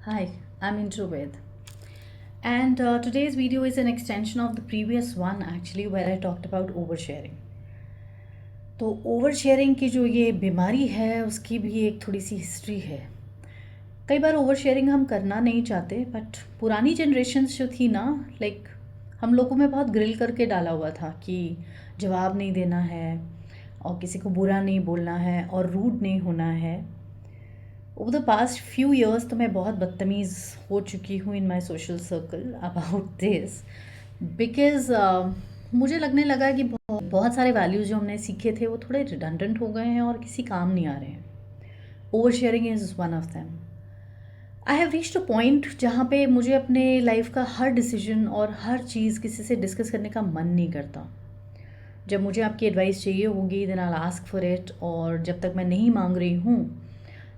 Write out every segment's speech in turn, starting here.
Hi, I'm Introved, and today's video is an extension of the previous one actually, where I talked about oversharing. तो ओवरशेयरिंग की जो ये बीमारी है उसकी भी एक थोड़ी सी हिस्ट्री है। कई बार ओवरशेयरिंग हम करना नहीं चाहते, बट पुरानी जनरेशन्स जो थी ना, लाइक हम लोगों में बहुत ग्रिल करके डाला हुआ था कि जवाब नहीं देना है और किसी को बुरा नहीं बोलना है और रूड नहीं होना है। Over the past few years तो मैं बहुत बदतमीज़ हो चुकी हूँ in my social circle about this, because मुझे लगने लगा कि बहुत सारे वैल्यूज़ जो हमने सीखे थे वो थोड़े रिडंडेंट हो गए हैं और किसी काम नहीं आ रहे हैं। Over sharing is one of them. I have reached a point जहाँ पे मुझे अपने लाइफ का हर डिसीजन और हर चीज़ किसी से डिस्कस करने का मन नहीं करता। जब मुझे आपकी एडवाइस चाहिए होगी then I ask for it, और जब तक मैं नहीं मांग रही हूँ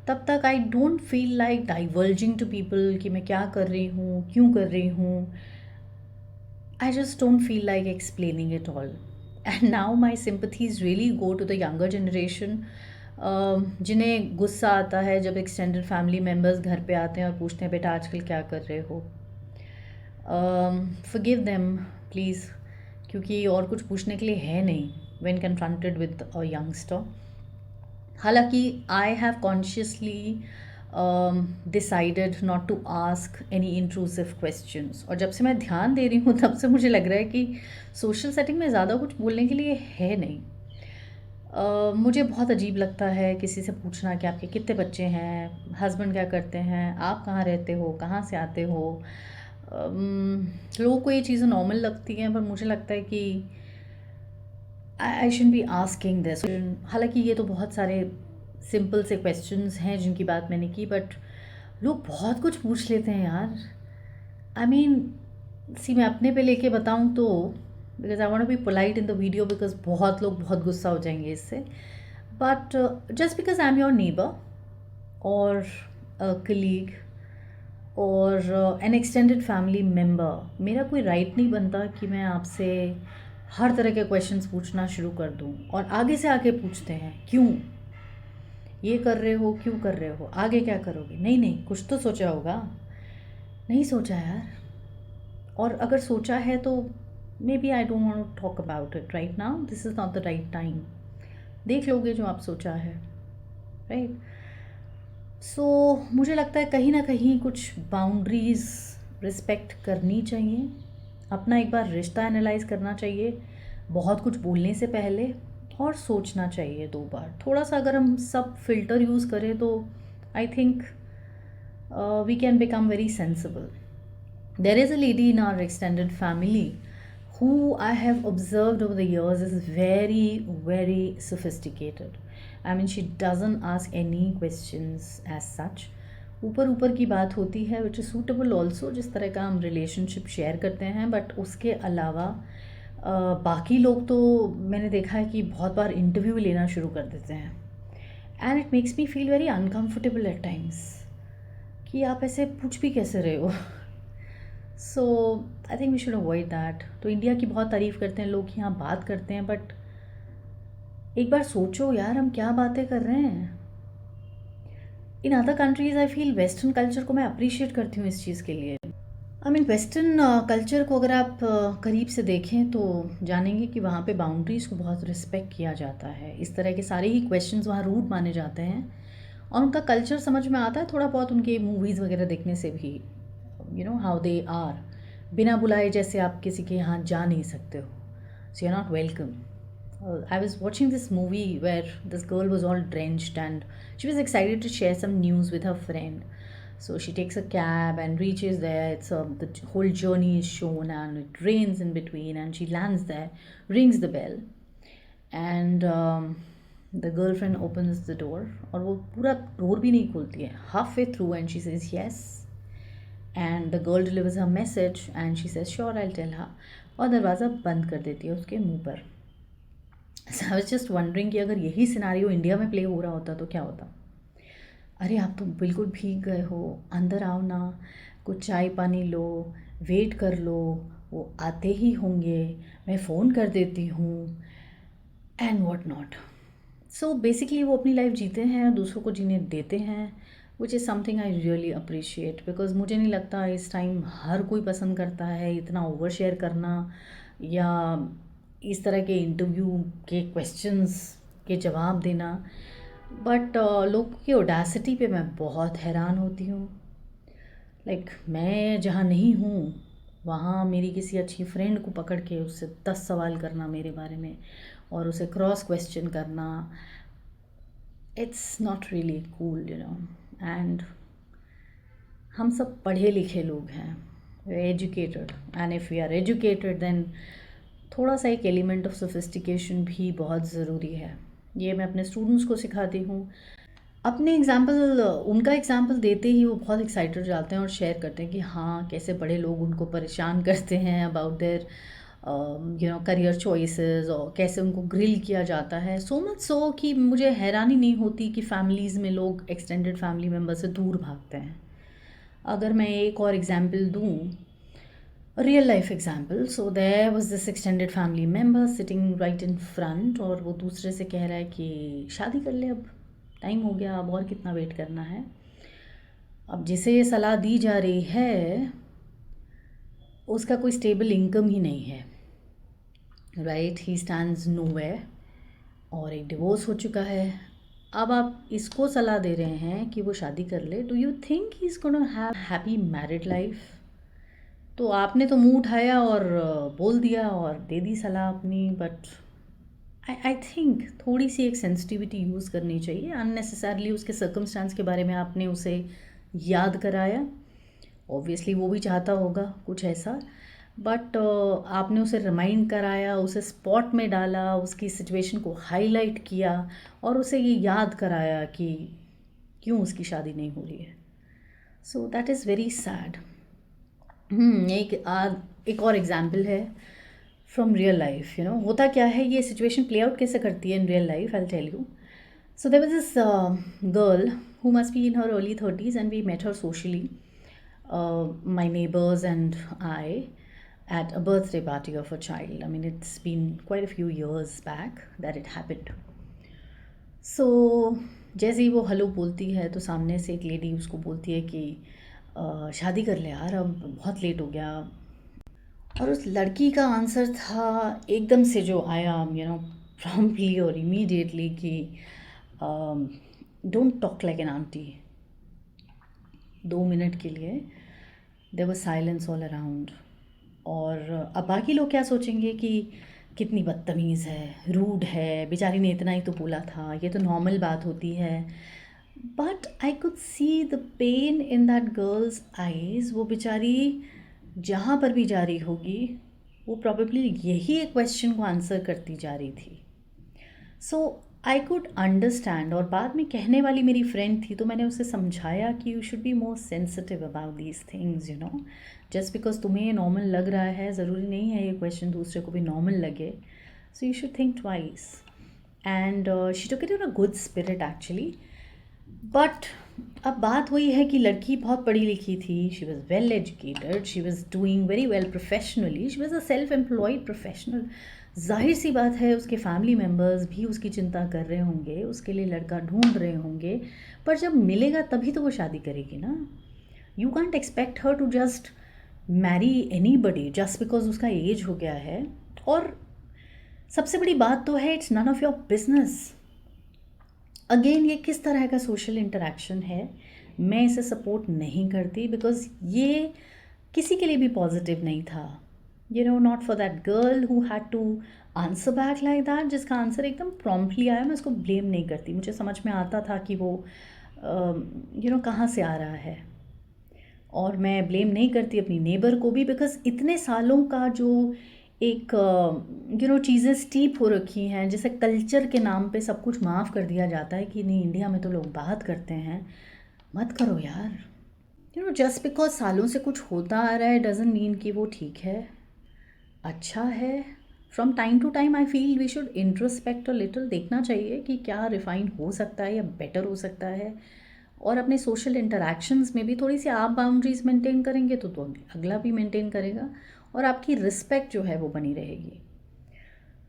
तब तक I don't feel like diverging to people कि मैं क्या कर रही हूँ, क्यों कर रही हूँ। I just don't feel like explaining it all. And now my sympathies really go to the younger generation, जिन्हें गुस्सा आता है जब एक्सटेंडेड फैमिली मेम्बर्स घर पे आते हैं और पूछते हैं बेटा आजकल क्या कर रहे हो। फॉरगिव देम प्लीज़, क्योंकि और कुछ पूछने के लिए है नहीं when confronted with a youngster. हालांकि I have consciously decided not to ask any intrusive questions, और जब से मैं ध्यान दे रही हूँ तब से मुझे लग रहा है कि सोशल सेटिंग में ज़्यादा कुछ बोलने के लिए है नहीं। मुझे बहुत अजीब लगता है किसी से पूछना कि आपके कितने बच्चे हैं, हस्बैंड क्या करते हैं, आप कहाँ रहते हो, कहाँ से आते हो। लोगों को ये चीज़ें नॉर्मल लगती हैं, पर मुझे लगता है कि I should be asking this. हालांकि ये तो बहुत सारे सिंपल से क्वेश्चंस हैं जिनकी बात मैंने की, बट लोग बहुत कुछ पूछ लेते हैं यार। आई मीन सी, मैं अपने पे लेके बताऊँ तो, because I want to be polite in the video, because बहुत लोग बहुत गुस्सा हो जाएंगे इससे, but just because I am your neighbour और कलीग और एन एक्सटेंडेड फैमिली मेम्बर, मेरा कोई राइट नहीं बनता कि मैं आपसे हर तरह के क्वेश्चंस पूछना शुरू कर दूं। और आगे से आके पूछते हैं क्यों ये कर रहे हो, क्यों कर रहे हो, आगे क्या करोगे। नहीं नहीं, कुछ तो सोचा होगा। नहीं सोचा यार, और अगर सोचा है तो maybe I don't want to talk about it right now, this is not the right time. देख लोगे जो आप सोचा है, राइट। सो मुझे लगता है कहीं ना कहीं कुछ बाउंड्रीज़ रिस्पेक्ट करनी चाहिए। अपना एक बार रिश्ता एनालाइज करना चाहिए बहुत कुछ बोलने से पहले, और सोचना चाहिए दो बार। थोड़ा सा अगर हम सब फिल्टर यूज़ करें तो I think we can become very sensible. There is a lady in our extended family who I have observed over the years is very, very sophisticated. I mean, she doesn't ask any questions as such. ऊपर ऊपर की बात होती है which is suitable also, जिस तरह का हम रिलेशनशिप शेयर करते हैं, बट उसके अलावा बाकी लोग तो मैंने देखा है कि बहुत बार इंटरव्यू लेना शुरू कर देते हैं, and it makes me feel very uncomfortable at times कि आप ऐसे पूछ भी कैसे रहे हो। So I think we should avoid that. तो इंडिया की बहुत तारीफ़ करते हैं लोग, यहाँ बात करते हैं, बट एक बार सोचो यार हम क्या बातें कर रहे हैं। In other countries I feel western culture को मैं अप्रिशिएट करती हूँ इस चीज़ के लिए। आई मीन वेस्टर्न कल्चर को अगर आप करीब से देखें तो जानेंगे कि वहाँ पे बाउंड्रीज़ को बहुत रिस्पेक्ट किया जाता है। इस तरह के सारे ही क्वेश्चंस वहाँ रूड माने जाते हैं, और उनका कल्चर समझ में आता है थोड़ा बहुत उनके मूवीज़ वगैरह देखने से भी। You know how they are, बिना बुलाए जैसे आप किसी के यहाँ जा नहीं सकते हो, so you are not welcome. I was watching this movie where this girl was all drenched and she was excited to share some news with her friend. So she takes a cab and reaches there. The whole journey is shown, and it rains in between. And she lands there, rings the bell, and the girlfriend opens the door. और वो पूरा door भी नहीं खोलती है, halfway through, and she says yes. And the girl delivers her message, and she says sure I'll tell her. और दरवाज़ा बंद कर देती है उसके मुंह पर. So I was just wondering कि अगर यही सिनारियो इंडिया में प्ले हो रहा होता तो क्या होता। अरे आप तो बिल्कुल भीग गए हो, अंदर आओ ना, कुछ चाय पानी लो, वेट कर लो, वो आते ही होंगे, मैं फ़ोन कर देती हूँ, and what not. So basically वो अपनी लाइफ जीते हैं, दूसरों को जीने देते हैं, which is something I really appreciate, because मुझे नहीं लगता इस टाइम हर कोई पसंद करता है इतना ओवर शेयर करना या इस तरह के इंटरव्यू के क्वेश्चंस के जवाब देना। बट लोगों की ओडेसिटी पे मैं बहुत हैरान होती हूँ। लाइक मैं जहाँ नहीं हूँ वहाँ मेरी किसी अच्छी फ्रेंड को पकड़ के उससे 10 सवाल करना मेरे बारे में और उसे क्रॉस क्वेश्चन करना, it's not really cool you know. And हम सब पढ़े लिखे लोग हैं, educated, and if we are educated then थोड़ा सा एक एलिमेंट ऑफ सोफिस्टिकेशन भी बहुत ज़रूरी है। ये मैं अपने स्टूडेंट्स को सिखाती हूँ। अपने एग्ज़ाम्पल उनका एग्ज़ाम्पल देते ही वो बहुत एक्साइटेड हो जाते हैं और शेयर करते हैं कि हाँ कैसे बड़े लोग उनको परेशान करते हैं about their you know career choices और कैसे उनको ग्रिल किया जाता है। सो मच सो कि मुझे हैरानी नहीं होती कि फैमिलीज़ में लोग एक्सटेंडेड फैमिली मेम्बर से दूर भागते हैं। अगर मैं एक और एग्ज़ाम्पल दूँ, real life example, so there was this extended family member sitting right in front और वो दूसरे से कह रहा है कि शादी कर ले, अब टाइम हो गया, अब और कितना वेट करना है। अब जिसे ये सलाह दी जा रही है उसका कोई स्टेबल इनकम ही नहीं है, राइट, ही स्टैंड्स नोवेयर और एक डिवोर्स हो चुका है। अब आप इसको सलाह दे रहे हैं कि वो शादी कर ले। Do you think he is gonna have happy married life? तो आपने तो मुंह उठाया और बोल दिया और दे दी सलाह अपनी। बट आई थिंक थोड़ी सी एक सेंसिटिविटी यूज़ करनी चाहिए। अननेसेसरली उसके सर्कमस्टांस के बारे में आपने उसे याद कराया। ऑब्वियसली वो भी चाहता होगा कुछ ऐसा, बट आपने उसे रिमाइंड कराया, उसे स्पॉट में डाला, उसकी सिचुएशन को हाईलाइट किया और उसे ये याद कराया कि क्यों उसकी शादी नहीं हो रही है। So that is very sad. एक और एग्जाम्पल है from real life. You know होता क्या है, ये सिचुएशन प्ले आउट कैसे करती है in real life, I will tell you. So there was this girl who must be in her early 30s and we met her socially, my neighbors and I, at a birthday party of a child. I mean, it's been quite a few years back that it happened. So जैसे ही वो hello बोलती है तो सामने से एक lady उसको बोलती है कि शादी कर ले यार, अब बहुत लेट हो गया। और उस लड़की का आंसर था एकदम से जो आया, यू नो, प्रॉम्प्टली और इमीडिएटली कि don't talk like an aunty. 2 minute के लिए there was silence all around. और अब बाकी लोग क्या सोचेंगे कि कितनी बदतमीज़ है, रूड है, बेचारी ने इतना ही तो बोला था, ये तो नॉर्मल बात होती है। But I could see the pain in that girls eyes. वो बेचारी जहाँ पर भी जा रही होगी वो प्रॉबेबली यही एक क्वेश्चन को आंसर करती जा रही थी। सो आई कुड अंडरस्टैंड। और बाद में कहने वाली मेरी फ्रेंड थी तो मैंने उसे समझाया कि you should be more sensitive about these things, you know. Just because तुम्हें ये नॉर्मल लग रहा है ज़रूरी नहीं है ये क्वेश्चन दूसरे को भी नॉर्मल लगे। So you should think twice. And she took it in a good spirit actually. But अब बात वही है कि लड़की बहुत पढ़ी लिखी थी, she was well educated, she was doing very well professionally, she was a self employed professional. जाहिर सी बात है उसके फैमिली मेम्बर्स भी उसकी चिंता कर रहे होंगे, उसके लिए लड़का ढूंढ रहे होंगे, पर जब मिलेगा तभी तो वो शादी करेगी ना। You can't expect her to just marry anybody just because उसका एज हो गया है। और सबसे बड़ी बात तो है, it's none of your business. Again ये किस तरह का सोशल इंटरेक्शन है, मैं इसे सपोर्ट नहीं करती, बिकॉज ये किसी के लिए भी पॉजिटिव नहीं था। You know, not for that girl who had to answer back like that, जिसका आंसर एकदम प्रॉम्प्टली आया। मैं उसको ब्लेम नहीं करती, मुझे समझ में आता था कि वो यू नो कहाँ से आ रहा है। और मैं ब्लेम नहीं करती अपनी नेबर को भी, बिकॉज इतने सालों का जो एक यू नो चीज़ें स्टीप हो रखी हैं, जैसे कल्चर के नाम पे सब कुछ माफ़ कर दिया जाता है कि नहीं इंडिया में तो लोग बात करते हैं। मत करो यार। यू नो जस्ट बिकॉज सालों से कुछ होता आ रहा है डजंट मीन कि वो ठीक है, अच्छा है। From time to time I feel we should introspect a little, देखना चाहिए कि क्या रिफाइन हो सकता है या बेटर हो सकता है। और अपने सोशल इंटरेक्शंस में भी थोड़ी सी आप बाउंड्रीज मेंटेन करेंगे तो अगला भी मेंटेन करेगा और आपकी रिस्पेक्ट जो है वो बनी रहेगी।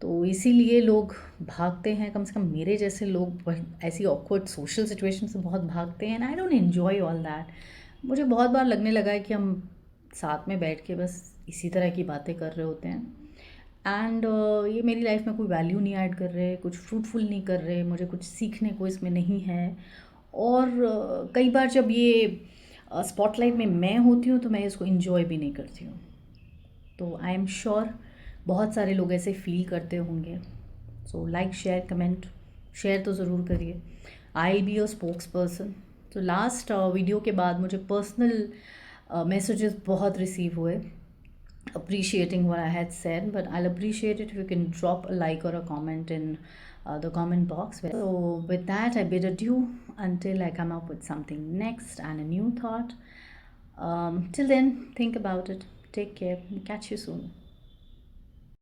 तो इसीलिए लोग भागते हैं, कम से कम मेरे जैसे लोग ऐसी ऑकवर्ड सोशल सिचुएशन से बहुत भागते हैं, and I don't enjoy all that. मुझे बहुत बार लगने लगा है कि हम साथ में बैठ के बस इसी तरह की बातें कर रहे होते हैं, एंड ये मेरी लाइफ में कोई वैल्यू नहीं ऐड कर रहे, कुछ फ्रूटफुल नहीं कर रहे, मुझे कुछ सीखने को इसमें नहीं है। और कई बार जब ये स्पॉटलाइट में मैं होती हूँ तो मैं इसको इन्जॉय भी नहीं करती हूँ। तो आई एम श्योर बहुत सारे लोग ऐसे फील करते होंगे। So like share comment, share तो ज़रूर करिए। I will be your spokes person. तो लास्ट वीडियो के बाद मुझे पर्सनल मैसेजेस बहुत रिसीव हुए appreciating what I had said, but I'll appreciate it if you can drop a like or a comment in the comment box. So, with that, I bid adieu until I come up with something next and a new thought. Till then, think about it. Take care. Catch you soon.